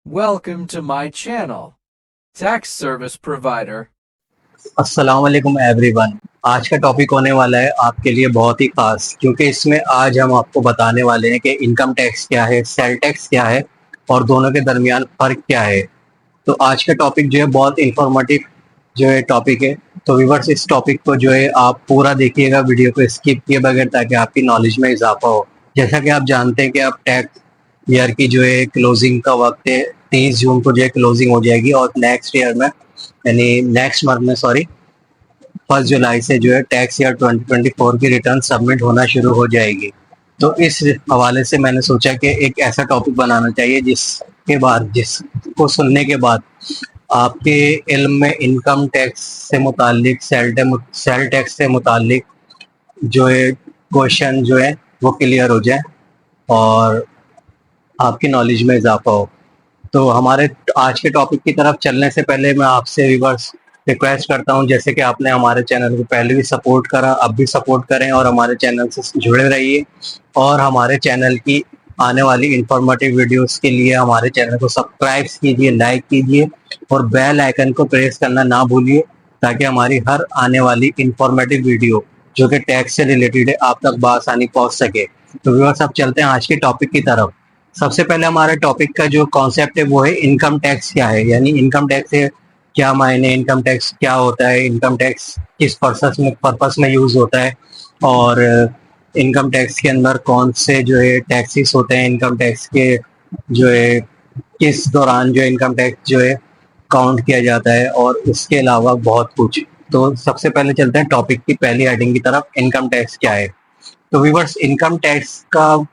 Welcome to my channel, Tax Service Provider. अस्सलाम वालेकुम everyone. आज का टॉपिक होने वाला है आपके लिए बहुत ही खास, क्योंकि इसमें आज हम आपको बताने वाले हैं कि इनकम टैक्स क्या है, सेल टैक्स क्या है और दोनों के दरमियान फ़र्क क्या है। तो आज का टॉपिक जो है बहुत इंफॉर्मेटिव जो है टॉपिक है। तो व्यूअर्स, इस टॉपिक को जो है आप पूरा देखिएगा, वीडियो को स्किप किए बगैर, ताकि आपकी नॉलेज में इजाफा हो। जैसा कि आप जानते हैं कि अब टैक्स ईयर की जो है क्लोजिंग का वक्त है, 30 जून को जो है क्लोजिंग हो जाएगी और नेक्स्ट ईयर में यानी नेक्स्ट मंथ में, सॉरी, 1 जुलाई से जो है टैक्स ईयर 2024 की रिटर्न सबमिट होना शुरू हो जाएगी। तो इस हवाले से मैंने सोचा कि एक ऐसा टॉपिक बनाना चाहिए जिसको सुनने के बाद आपके इल्म में इनकम टैक्स से मुतालिक, सेल टैक्स से मुतालिक जो है क्वेश्चन जो है वो क्लियर हो जाए और आपकी नॉलेज में इजाफा हो। तो हमारे आज के टॉपिक की तरफ चलने से पहले मैं आपसे व्यूअर्स रिक्वेस्ट करता हूं, जैसे कि आपने हमारे चैनल को पहले भी सपोर्ट करा, अब भी सपोर्ट करें और हमारे चैनल से जुड़े रहिए। और हमारे चैनल की आने वाली इंफॉर्मेटिव वीडियोस के लिए हमारे चैनल को सब्सक्राइब कीजिए, लाइक कीजिए और बेल आइकन को प्रेस करना ना भूलिए, ताकि हमारी हर आने वाली इंफॉर्मेटिव वीडियो जो कि टैक्स से रिलेटेड है आप तक बआसानी पहुंच सके। तो व्यूअर्स, अब चलते हैं आज के टॉपिक की तरफ। सबसे पहले हमारे टॉपिक का जो कॉन्सेप्ट है वो है इनकम टैक्स क्या है, यानी इनकम टैक्स से क्या मायने, इनकम टैक्स क्या होता है, इनकम टैक्स किस पर्पस में यूज होता है और इनकम टैक्स के अंदर कौन से जो है टैक्सेस होते हैं, इनकम टैक्स के जो है किस दौरान जो इनकम टैक्स जो है काउंट किया जाता है और इसके अलावा बहुत कुछ। तो सबसे पहले चलते हैं टॉपिक की पहली हेडिंग की तरफ, इनकम टैक्स क्या है। तो व्यूअर्स, इनकम टैक्स का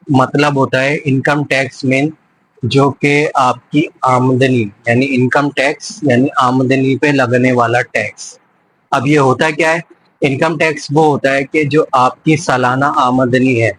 मतलब होता है, इनकम टैक्स में जो कि आपकी आमदनी यानी इनकम टैक्स यानी आमदनी पे लगने वाला टैक्स। अब ये होता क्या है? इनकम टैक्स वो होता है कि जो आपकी सालाना आमदनी है,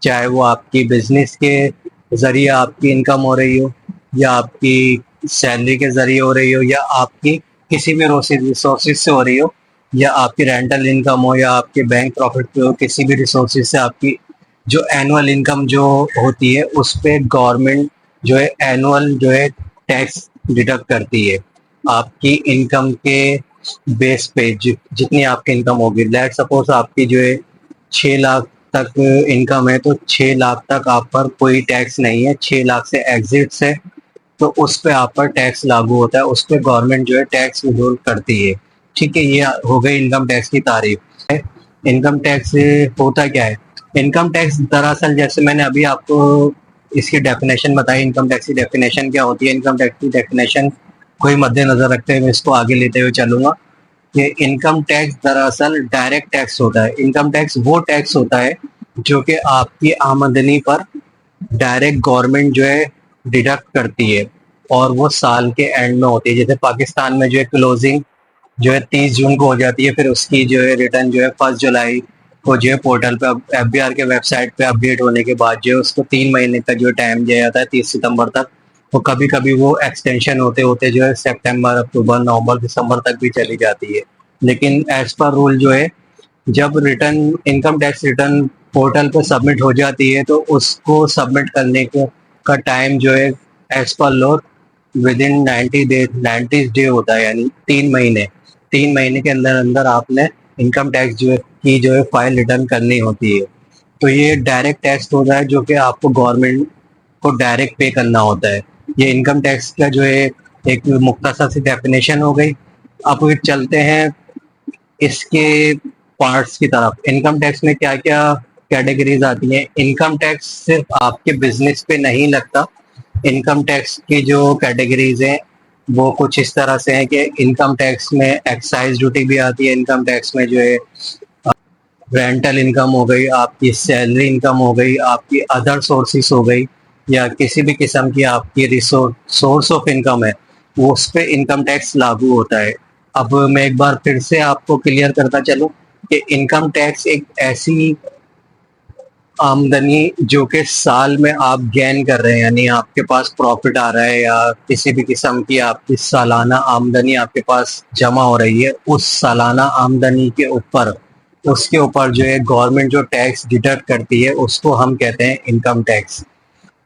चाहे वो आपकी बिजनेस के जरिए आपकी इनकम हो रही हो या आपकी सैलरी के जरिए हो रही हो या आपकी किसी भी रिसोर्सेज से हो रही हो या आपकी रेंटल इनकम हो या आपके बैंक प्रॉफिट पे हो, किसी भी रिसोर्सेज से आपकी जो एनुअल इनकम जो होती है उस पे गवर्नमेंट जो है एनुअल जो है टैक्स डिडक्ट करती है आपकी इनकम के बेस पे। जितनी आपकी इनकम होगी, लेट सपोज आपकी जो है 6 लाख तक इनकम है, तो 6 लाख तक आप पर कोई टैक्स नहीं है। 6 लाख से एग्जिट से तो उस पे आप पर टैक्स लागू होता है, उस पे गवर्नमेंट जो है टैक्स वसूल करती है। ठीक है, ये हो गई इनकम टैक्स की तारीफ। इनकम टैक्स होता क्या है? इनकम टैक्स दरअसल, जैसे मैंने अभी आपको इसकी डेफिनेशन बताई, इनकम टैक्स की डेफिनेशन क्या होती है, इनकम टैक्स की डेफिनेशन को ही मद्देनजर रखते हुए मैं इसको आगे लेते हुए चलूंगा कि इनकम टैक्स दरअसल डायरेक्ट टैक्स होता है। इनकम टैक्स वो टैक्स होता है जो कि आपकी आमदनी पर डायरेक्ट गवर्नमेंट जो है डिडक्ट करती है और वो साल के एंड में होती है। जैसे पाकिस्तान में जो है क्लोजिंग जो है 30 जून को हो जाती है, फिर उसकी जो है रिटर्न जो है 1 जुलाई को जो है पोर्टल पे एफबीआर के वेबसाइट पे अपडेट होने के बाद जो है उसको 3 महीने का जो टाइम दिया जाता है, 30 सितंबर तक। वो कभी कभी वो एक्सटेंशन होते होते जो है सितंबर, अक्टूबर, नवंबर, दिसंबर तक भी चली जाती है। लेकिन एज पर रूल जो है, जब return income tax return portal पे सबमिट हो जाती है तो उसको सबमिट करने का टाइम जो है as per law with in 90 day होता है, यानी 3 महीने। 3 महीने के अंदर अंदर आपने इनकम टैक्स जो है फाइल रिटर्न करनी होती है। तो ये डायरेक्ट टैक्स होता है जो कि आपको गवर्नमेंट को डायरेक्ट पे करना होता है। ये इनकम टैक्स का जो है एक मुख्तसर सी डेफिनेशन हो गई। अब फिर चलते हैं इसके पार्ट्स की तरफ। इनकम टैक्स में क्या क्या कैटेगरीज आती हैं? इनकम टैक्स सिर्फ आपके बिजनेस पे नहीं लगता। इनकम टैक्स की जो कैटेगरीज हैं वो कुछ इस तरह से हैं कि इनकम टैक्स में एक्साइज ड्यूटी भी आती है, इनकम टैक्स में जो है रेंटल इनकम हो गई, आपकी सैलरी इनकम हो गई, आपकी अदर सोर्सेस हो गई या किसी भी किस्म की आपकी सोर्स ऑफ इनकम है, वो उस पे इनकम टैक्स लागू होता है। अब मैं एक बार फिर से आपको क्लियर करता चलूं कि इनकम टैक्स एक ऐसी आमदनी जो कि साल में आप गेन कर रहे हैं, यानी आपके पास प्रॉफिट आ रहा है या किसी भी किस्म की आपकी सालाना आमदनी आपके पास जमा हो रही है, उस सालाना आमदनी के ऊपर उसके ऊपर जो है गवर्नमेंट जो टैक्स डिडक्ट करती है उसको हम कहते हैं इनकम टैक्स।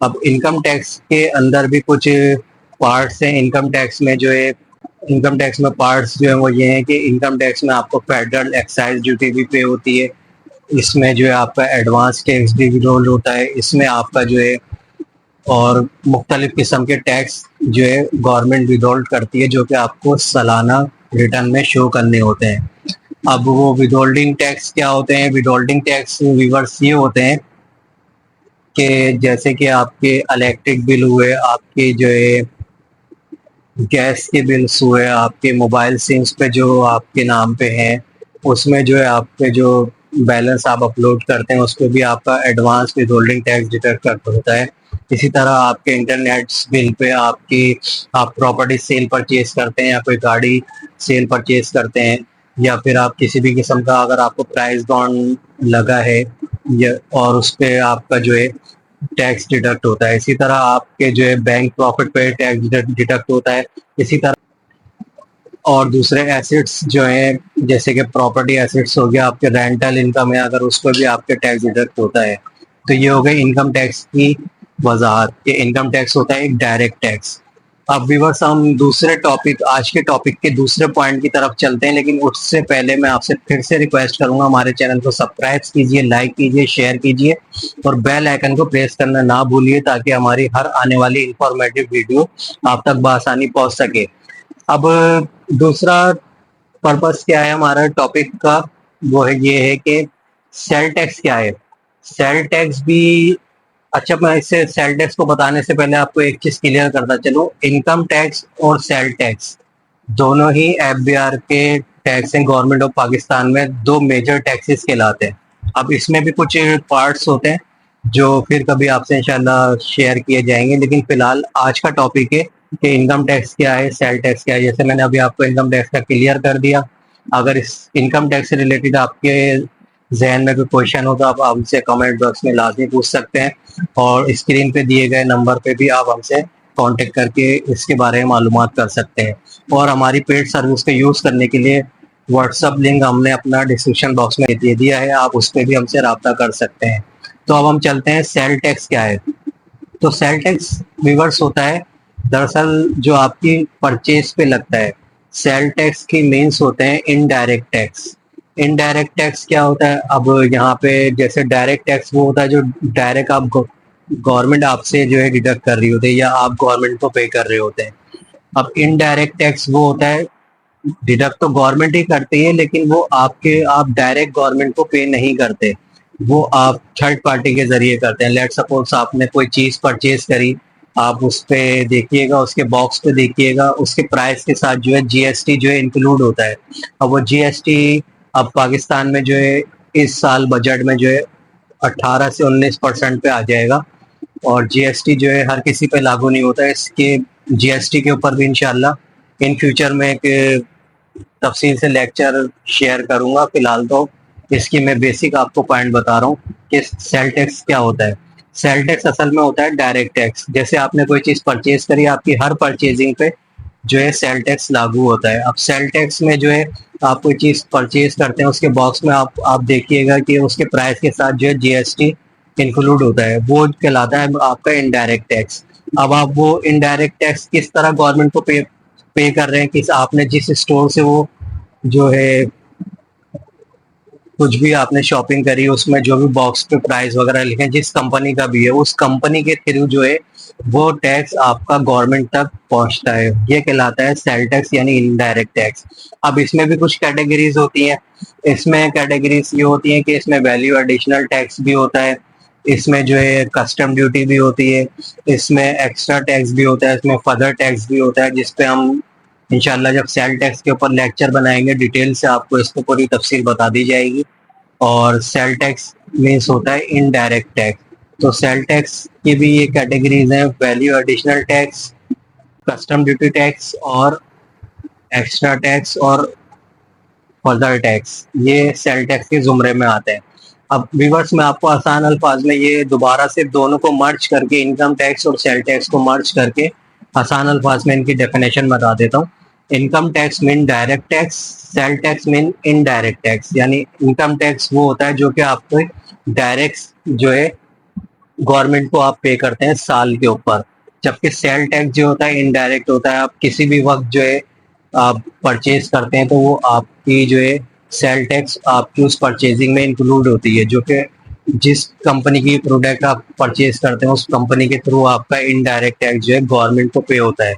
अब इनकम टैक्स के अंदर भी कुछ पार्ट्स हैं इनकम टैक्स में जो है, इनकम टैक्स में पार्ट्स जो है वो ये हैं कि इनकम टैक्स में आपको फेडरल एक्साइज ड्यूटी भी पे होती है, इसमें जो है आपका एडवांस टैक्स भी विड्रॉल होता है, इसमें आपका जो है और मुख्तलिफ किस्म के टैक्स जो है गवर्नमेंट विड्रॉल करती है जो कि आपको सालाना रिटर्न में शो करने होते हैं। अब वो विदहोल्डिंग टैक्स क्या होते हैं? विदहोल्डिंग टैक्स व्यूअर्स ये होते हैं कि जैसे कि आपके इलेक्ट्रिक बिल हुए, आपके जो है गैस के बिल्स हुए, आपके मोबाइल सिम्स पे जो आपके नाम पे हैं, उसमें जो है आपके जो बैलेंस आप अपलोड करते हैं उस पर भी आपका एडवांस विदहोल्डिंग टैक्स डिडक्ट होता है। इसी तरह आपके इंटरनेट बिल पे आपकी आप प्रॉपर्टी सेल परचेज करते हैं या कोई गाड़ी सेल परचेज करते हैं, या फिर आप किसी भी किस्म का अगर आपको प्राइस बॉन्ड लगा है या और उस पे आपका जो है टैक्स डिडक्ट होता है। इसी तरह आपके जो है बैंक प्रॉफिट पे टैक्स डिडक्ट होता है। इसी तरह और दूसरे एसेट्स जो हैं जैसे कि प्रॉपर्टी एसेट्स हो गया, आपके रेंटल इनकम है अगर उस पर भी आपके टैक्स डिडक्ट होता है। तो ये हो गई इनकम टैक्स की वजाहत कि इनकम टैक्स होता है एक डायरेक्ट टैक्स। अब व्यूअर्स हम दूसरे टॉपिक, आज के टॉपिक के दूसरे पॉइंट की तरफ चलते हैं, लेकिन उससे पहले मैं आपसे फिर से रिक्वेस्ट करूंगा हमारे चैनल को सब्सक्राइब कीजिए, लाइक कीजिए, शेयर कीजिए और बेल आइकन को प्रेस करना ना भूलिए ताकि हमारी हर आने वाली इंफॉर्मेटिव वीडियो आप तक बआसानी पहुंच सके। अब दूसरा पर्पस क्या है हमारा टॉपिक का, वो है ये है कि सेल टैक्स क्या है। सेल टैक्स भी, अच्छा मैं इससे सेल टैक्स को बताने से पहले आपको एक चीज क्लियर करता चलो, इनकम टैक्स और सेल टैक्स दोनों ही एफबीआर के टैक्स हैं। गवर्नमेंट ऑफ पाकिस्तान में दो मेजर टैक्सेस कहलाते हैं। अब इसमें भी कुछ पार्ट्स होते हैं जो फिर कभी आपसे इंशाल्लाह शेयर किए जाएंगे, लेकिन फिलहाल आज का टॉपिक है कि इनकम टैक्स क्या है, सेल टैक्स क्या है। जैसे मैंने अभी आपको इनकम टैक्स का क्लियर कर दिया। अगर इस इनकम टैक्स से रिलेटेड आपके जहन में कोई क्वेश्चन हो तो आप हमसे कमेंट बॉक्स में लाजमी पूछ सकते हैं और स्क्रीन पे दिए गए नंबर पे भी आप हमसे कांटेक्ट करके इसके बारे में मालूमात कर सकते हैं। और हमारी पेड सर्विस का यूज़ करने के लिए व्हाट्सअप लिंक हमने अपना डिस्क्रिप्शन बॉक्स में दे दिया है, आप उस पर भी हमसे रब्ता कर सकते हैं। तो अब हम चलते हैं सेल टैक्स क्या है। तो सेल टैक्स व्यूअर्स होता है दरअसल जो आपकी परचेज पे लगता है। सेल टैक्स की मीन्स होते हैं इनडायरेक्ट टैक्स। इनडायरेक्ट टैक्स क्या होता है? अब यहाँ पे जैसे डायरेक्ट टैक्स वो होता है जो डायरेक्ट आप गवर्नमेंट आपसे जो है डिडक्ट कर रही होती है या आप गवर्नमेंट को पे कर रहे होते हैं। अब इनडायरेक्ट टैक्स वो होता है डिडक्ट तो गवर्नमेंट ही करती है लेकिन वो आप डायरेक्ट गवर्नमेंट को पे नहीं करते, वो आप थर्ड पार्टी के जरिए करते हैं। लेट सपोज आपने कोई चीज परचेज करी, आप उस पे देखिएगा, उसके बॉक्स पे देखिएगा, उसके प्राइस के साथ जो है जीएसटी जो है इंक्लूड होता है। अब वो जीएसटी अब पाकिस्तान में जो है इस साल बजट में जो है 18 से 19% पे आ जाएगा और जीएसटी जो है हर किसी पे लागू नहीं होता है। इसके जीएसटी के ऊपर भी इंशाल्लाह इन फ्यूचर में एक तफसील से लेक्चर शेयर करूंगा। फिलहाल तो इसकी मैं बेसिक आपको पॉइंट बता रहा हूँ कि सेल टैक्स क्या होता है। सेल टैक्स असल में होता है डायरेक्ट टैक्स। जैसे आपने कोई चीज परचेज करी, आपकी हर परचेजिंग पे जो है सेल टैक्स लागू होता है। अब सेल टैक्स में जो है आप कोई चीज परचेज करते हैं उसके बॉक्स में आप देखिएगा कि उसके प्राइस के साथ जो है जीएसटी इंक्लूड होता है, वो कहलाता है आपका इनडायरेक्ट टैक्स। अब आप वो इनडायरेक्ट टैक्स किस तरह गवर्नमेंट को पे कर रहे हैं, किस आपने जिस स्टोर से वो जो है कुछ भी आपने शॉपिंग करी उसमें जो भी बॉक्स पे प्राइस वगैरह लिखे जिस कंपनी का भी है उस कंपनी के थ्रू जो है वो टैक्स आपका गवर्नमेंट तक पहुंचता है, ये कहलाता है सेल टैक्स यानी इनडायरेक्ट टैक्स। अब इसमें भी कुछ कैटेगरीज होती हैं। इसमें कैटेगरीज ये होती हैं कि इसमें वैल्यू एडिशनल टैक्स भी होता है, इसमें जो है कस्टम ड्यूटी भी होती है, इसमें एक्स्ट्रा टैक्स भी होता है, इसमें फर्दर टैक्स भी होता है, जिसपे हम इंशाल्लाह जब सेल टैक्स के ऊपर लेक्चर बनाएंगे डिटेल से आपको इसको पूरी तफसील बता दी जाएगी। और सेल टैक्स मीन्स होता है इनडायरेक्ट टैक्स। तो सेल टैक्स की भी ये कैटेगरीज हैं, value additional tax, custom duty tax और एक्स्ट्रा टैक्स और फर्दर टैक्स, ये सेल टैक्स के जुमरे में आते हैं। अब व्यूअर्स मैं आपको आसान अल्फाज में ये दोबारा से दोनों को मर्ज करके, इनकम टैक्स और सेल टैक्स को मर्ज करके आसान अल्फाज में इनकी डेफिनेशन बता देता हूँ। Income tax mean direct tax, sale tax mean indirect tax. यानी इनकम टैक्स वो होता है जो कि आपको डायरेक्ट जो है गवर्नमेंट को आप पे करते हैं साल के ऊपर, जबकि सेल टैक्स जो होता है इनडायरेक्ट होता है, आप किसी भी वक्त जो है आप परचेज करते हैं तो वो आपकी जो है सेल टैक्स आपकी उस परचेजिंग में इंक्लूड होती है, जो कि जिस कंपनी की प्रोडक्ट आप परचेज करते हैं उस कंपनी के थ्रू आपका इनडायरेक्ट टैक्स जो है गवर्नमेंट को पे होता है।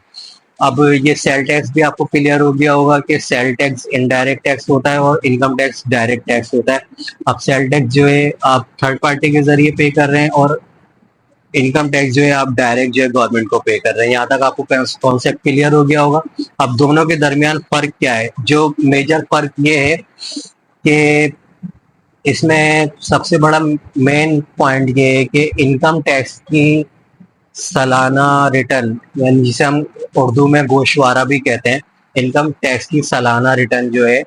अब ये सेल टैक्स भी आपको क्लियर हो गया होगा कि सेल टैक्स इनडायरेक्ट टैक्स होता है और इनकम टैक्स डायरेक्ट टैक्स होता है। अब सेल टैक्स जो है आप थर्ड पार्टी के जरिए पे कर रहे हैं और इनकम टैक्स जो है आप डायरेक्ट जो है गवर्नमेंट को पे कर रहे हैं। यहाँ तक आपको कॉन्सेप्ट क्लियर हो गया होगा। अब दोनों के दरमियान फर्क क्या है? जो मेजर फर्क ये है कि इसमें सबसे बड़ा मेन पॉइंट ये है कि इनकम टैक्स की सालाना रिटर्न, यानी जिसे हम उर्दू में गोशवारा भी कहते हैं, इनकम टैक्स की सालाना रिटर्न जो है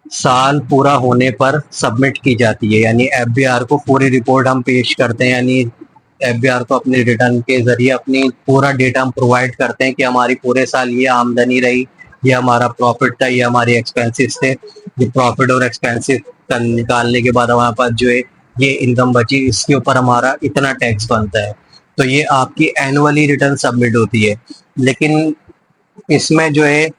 साल पूरा होने पर सबमिट की जाती है। यानी एफबीआर को पूरी रिपोर्ट हम पेश करते हैं, यानी एफबीआर को अपने रिटर्न के जरिए अपनी पूरा डेटा हम प्रोवाइड करते हैं कि हमारी पूरे साल ये आमदनी रही, ये हमारा प्रॉफिट था, ये हमारे एक्सपेंसेस थे। ये प्रॉफिट और एक्सपेंसेस निकालने के बाद हमारे पास जो है ये इनकम बची, इसके ऊपर हमारा इतना टैक्स बनता है। तो ये आपकी एनुअली रिटर्न सबमिट होती है। लेकिन इसमें जो है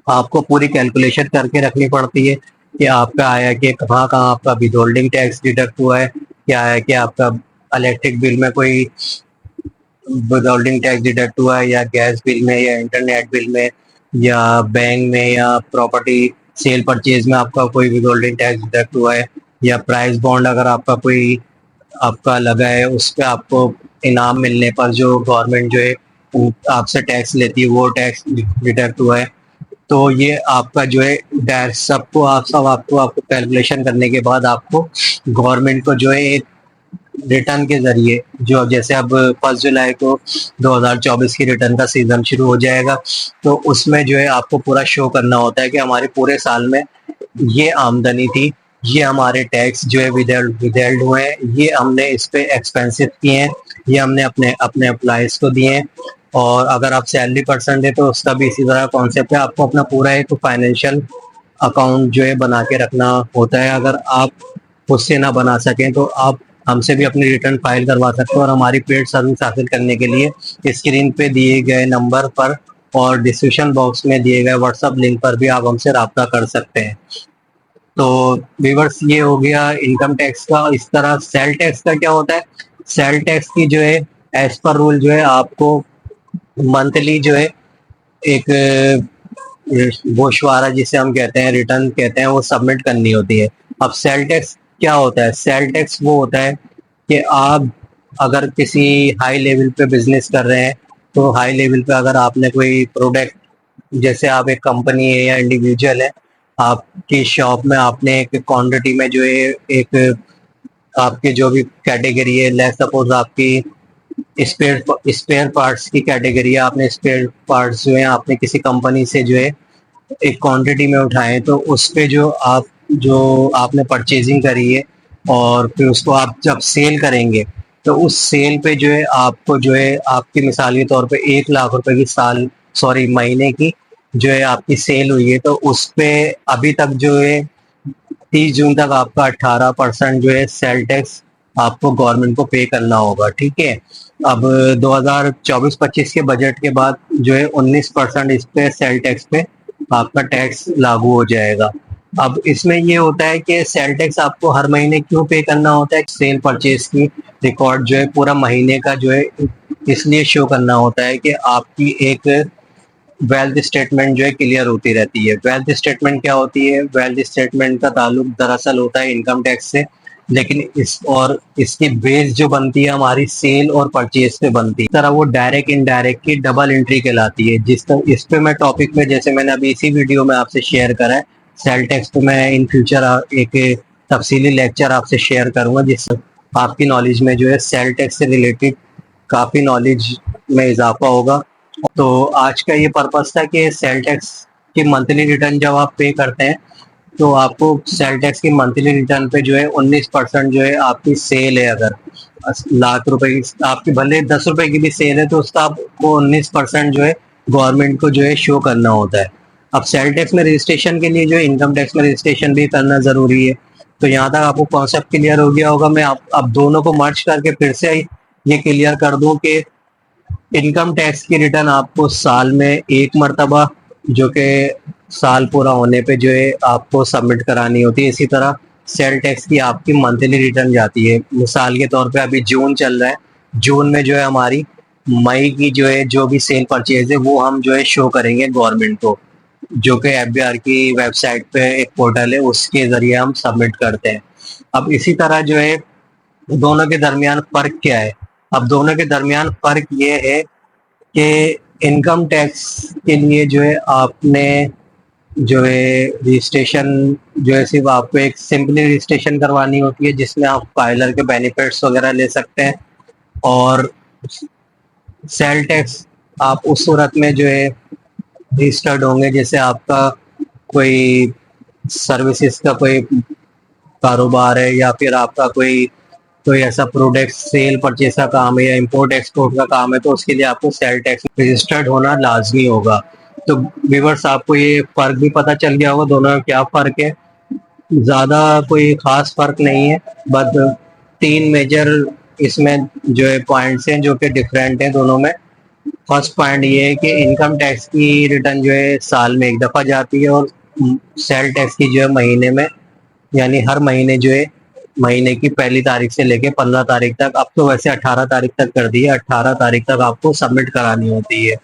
आपको पूरी कैलकुलेशन करके रखनी पड़ती है कि आपका आया कि कहाँ कहाँ आपका विद होल्डिंग टैक्स डिडक्ट हुआ है, क्या है कि आपका इलेक्ट्रिक बिल में कोई विद होल्डिंग टैक्स डिडक्ट हुआ है, या गैस बिल में, या इंटरनेट बिल में, या बैंक में, या प्रॉपर्टी सेल परचेज में आपका कोई विद होल्डिंग टैक्स डिडक्ट हुआ है, या प्राइस बॉन्ड अगर आपका कोई आपका लगा है उस पर आपको इनाम मिलने पर जो गवर्नमेंट जो है आपसे टैक्स लेती है वो टैक्स डिडक्ट हुआ है। तो ये आपका जो है डायरेक्ट सबको आप सब आपको आपको कैलकुलेशन करने के बाद आपको गवर्नमेंट को जो है एक रिटर्न के जरिए, जो जैसे अब 1 जुलाई को 2024 की रिटर्न का सीजन शुरू हो जाएगा, तो उसमें जो है आपको पूरा शो करना होता है कि हमारे पूरे साल में ये आमदनी थी, ये हमारे टैक्स जो है विदहेल्ड हुए हैं, ये हमने इस पे एक्सपेंसिव किए हैं, ये हमने अपने अपने एम्प्लॉयज को दिए हैं। और अगर आप सैलरी पर्सन है तो उसका भी इसी तरह कॉन्सेप्ट है, आपको अपना पूरा एक फाइनेंशियल अकाउंट जो है बना के रखना होता है। अगर आप उससे ना बना सकें तो आप हमसे भी अपनी रिटर्न फाइल करवा सकते हो, और हमारी पेड सर्विस हासिल करने के लिए स्क्रीन पे दिए गए नंबर पर और डिस्क्रिप्शन बॉक्स में दिए गए व्हाट्सएप लिंक पर भी आप हमसे रब्ता कर सकते हैं। तो व्यूअर्स, ये हो गया इनकम टैक्स का। इस तरह सेल टैक्स का क्या होता है? सेल टैक्स की जो है एज पर रूल जो है आपको मंथली जो है एक गोशवारा जिसे हम कहते हैं, रिटर्न कहते हैं, वो सबमिट करनी होती है। अब सेल टैक्स क्या होता है? सेल टैक्स वो होता है कि आप अगर किसी हाई लेवल पे बिजनेस कर रहे हैं, तो हाई लेवल पे अगर आपने कोई प्रोडक्ट, जैसे आप एक कंपनी है या इंडिविजुअल है, आपकी शॉप में आपने एक क्वांटिटी में जो है एक आपके जो भी कैटेगरी है, लेट्स सपोज आपकी स्पेयर पार्ट्स की कैटेगरी है, आपने स्पेयर पार्ट्स जो है आपने किसी कंपनी से जो है एक क्वांटिटी में उठाए, तो उस पे जो आपने परचेजिंग करी है और फिर उसको आप जब सेल करेंगे, तो उस सेल पे जो है आपको जो है आपकी मिसाल के तौर पे 1 लाख रुपए की महीने की जो है आपकी सेल हुई है, तो उस पे अभी तक जो है 30 जून तक आपका 18% जो है सेल टैक्स आपको गवर्नमेंट को पे करना होगा। ठीक है। अब 2024-25 के बजट के बाद जो है 19% इस पे सेल टैक्स पे आपका टैक्स लागू हो जाएगा। अब इसमें ये होता है कि सेल टैक्स आपको हर महीने क्यों पे करना होता है? सेल परचेज की रिकॉर्ड जो है पूरा महीने का जो है इसलिए शो करना होता है कि आपकी एक वेल्थ स्टेटमेंट जो है क्लियर होती रहती है। वेल्थ स्टेटमेंट क्या होती है? वेल्थ स्टेटमेंट का ताल्लुक दरअसल होता है इनकम टैक्स से, लेकिन इसकी बेस जो बनती है हमारी सेल और परचेज पे बनती है। इस तरह वो डायरेक्ट इनडायरेक्ट की डबल एंट्री कहलाती है। इस पे मैं टॉपिक में, जैसे मैंने अभी इसी वीडियो में आपसे शेयर करा है, सेल टैक्स पे मैं इन फ्यूचर एक तफसीली लेक्चर आपसे शेयर करूंगा, जिससे आपकी नॉलेज में जो है सेल टैक्स से रिलेटेड काफी नॉलेज में इजाफा होगा। तो आज का ये पर्पस था कि सेल टैक्स की मंथली रिटर्न जब आप पे करते हैं, तो आपको सेल टैक्स की मंथली रिटर्न पे जो है 19% जो है आपकी सेल है, अगर लाख रुपए की आपकी भले 10 रुपए की भी सेल है, तो उसका आपको 19% जो है गवर्नमेंट को जो है शो करना होता है। अब सेल टैक्स में रजिस्ट्रेशन के लिए जो है इनकम टैक्स में रजिस्ट्रेशन भी करना जरूरी है। तो यहाँ तक आपको कॉन्सेप्ट क्लियर हो गया होगा। मैं अब दोनों को मर्ज करके फिर से ये क्लियर कर दूं कि इनकम टैक्स की रिटर्न आपको साल में एक मर्तबा, जो कि साल पूरा होने पे जो है आपको सबमिट करानी होती है। इसी तरह सेल टैक्स की आपकी मंथली रिटर्न जाती है। मिसाल के तौर पे अभी जून चल रहा है, जून में जो है हमारी मई की जो है जो भी सेल परचेज है वो हम जो है शो करेंगे गवर्नमेंट को, जो कि एफबीआर की वेबसाइट पे एक पोर्टल है, उसके जरिए हम सबमिट करते हैं। अब इसी तरह जो है दोनों के दरमियान फर्क क्या है? अब दोनों के दरमियान फर्क ये है कि इनकम टैक्स के लिए जो है आपने जो है रजिस्ट्रेशन जो है सिर्फ आपको एक सिंपली रजिस्ट्रेशन करवानी होती है, जिसमें आप फाइलर के बेनिफिट्स वगैरह ले सकते हैं। और सेल टैक्स आप उस सूरत में जो है रजिस्टर्ड होंगे जैसे आपका कोई सर्विसेज का कोई कारोबार है, या फिर आपका कोई कोई ऐसा प्रोडक्ट सेल परचेज का काम है या इंपोर्ट एक्सपोर्ट का काम है, तो उसके लिए आपको सेल टैक्स रजिस्टर्ड होना लाजमी होगा। तो व्यूअर्स, आपको ये फर्क भी पता चल गया होगा दोनों में क्या फर्क है। ज्यादा कोई खास फर्क नहीं है, बस तीन मेजर इसमें जो है पॉइंट्स हैं जो कि डिफरेंट हैं दोनों में। फर्स्ट पॉइंट ये है कि इनकम टैक्स की रिटर्न जो है साल में एक दफा जाती है, और सेल टैक्स की जो है महीने में, यानी हर महीने जो है महीने की पहली तारीख से लेके 15 तारीख तक, अब तो वैसे 18 तारीख तक कर दी है, 18 तारीख तक आपको सबमिट करानी होती है।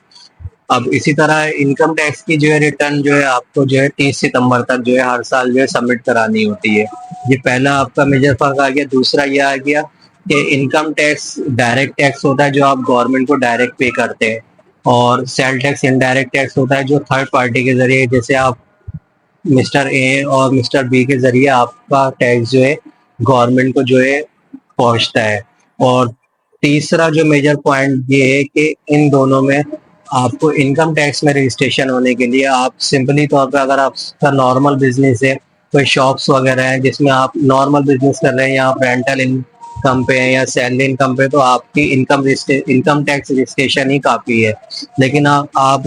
अब इसी तरह इनकम टैक्स की जो है रिटर्न जो है आपको जो है 30 सितंबर तक जो है हर साल जो है सबमिट करानी होती है। ये पहला आपका मेजर फर्क आ गया। दूसरा ये आ गया कि इनकम टैक्स डायरेक्ट टैक्स होता है जो आप गवर्नमेंट को डायरेक्ट पे करते हैं, और सेल टैक्स इनडायरेक्ट टैक्स होता है जो थर्ड पार्टी के जरिए, जैसे आप मिस्टर ए और मिस्टर बी के जरिए आपका टैक्स जो है गवर्नमेंट को जो है पहुंचता है। और तीसरा जो मेजर पॉइंट ये है कि इन दोनों में आपको इनकम टैक्स में रजिस्ट्रेशन होने के लिए आप सिंपली तौर पर, अगर आपका नॉर्मल बिजनेस है, कोई शॉप्स वगैरह हैं जिसमें आप नॉर्मल बिजनेस कर रहे हैं, या आप रेंटल इनकम पे हैं या सैलरी इनकम पे, तो आपकी इनकम टैक्स रजिस्ट्रेशन ही काफी है। लेकिन आप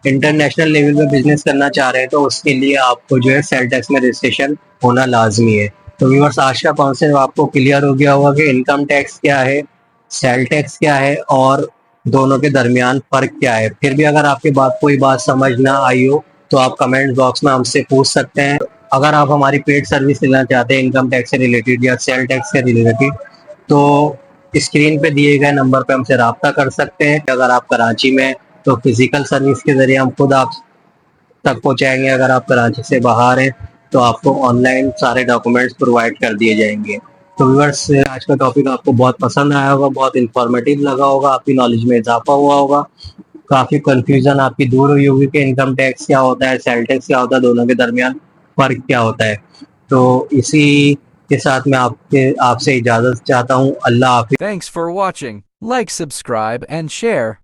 इंटरनेशनल लेवल पे बिजनेस करना चाह रहे हैं तो उसके लिए आपको जो है सेल टैक्स में रजिस्ट्रेशन होना लाजमी है। तो व्यूअर्स, आज का कॉन्सेप्ट आपको क्लियर हो गया होगा कि इनकम टैक्स क्या है, सेल टैक्स क्या है, और दोनों के दरमियान फर्क क्या है। फिर भी अगर आपके बात कोई बात समझ ना आई हो तो आप कमेंट बॉक्स में हमसे पूछ सकते हैं। अगर आप हमारी पेड सर्विस लेना चाहते हैं इनकम टैक्स से रिलेटेड या सेल टैक्स से रिलेटेड, तो स्क्रीन पे दिए गए नंबर पे हमसे रब्ता कर सकते हैं। अगर आप कराची में, तो फिजिकल सर्विस के जरिए हम खुद आप तक पहुंचाएंगे। अगर आप कराची से बाहर हैं तो आपको ऑनलाइन सारे डॉक्यूमेंट्स प्रोवाइड कर दिए जाएंगे। तो व्यूअर्स, आज का टॉपिक आपको बहुत पसंद आया होगा, बहुत इंफॉर्मेटिव लगा होगा, आपकी नॉलेज में इजाफा हुआ होगा, काफी कंफ्यूजन आपकी दूर हुई होगी कि इनकम टैक्स क्या होता है, सेल टैक्स क्या होता है, दोनों के दरमियान फर्क क्या होता है। तो इसी के साथ मैं आपसे इजाजत चाहता हूँ। अल्लाह हाफिज। Thanks for watching. Like, subscribe, and share.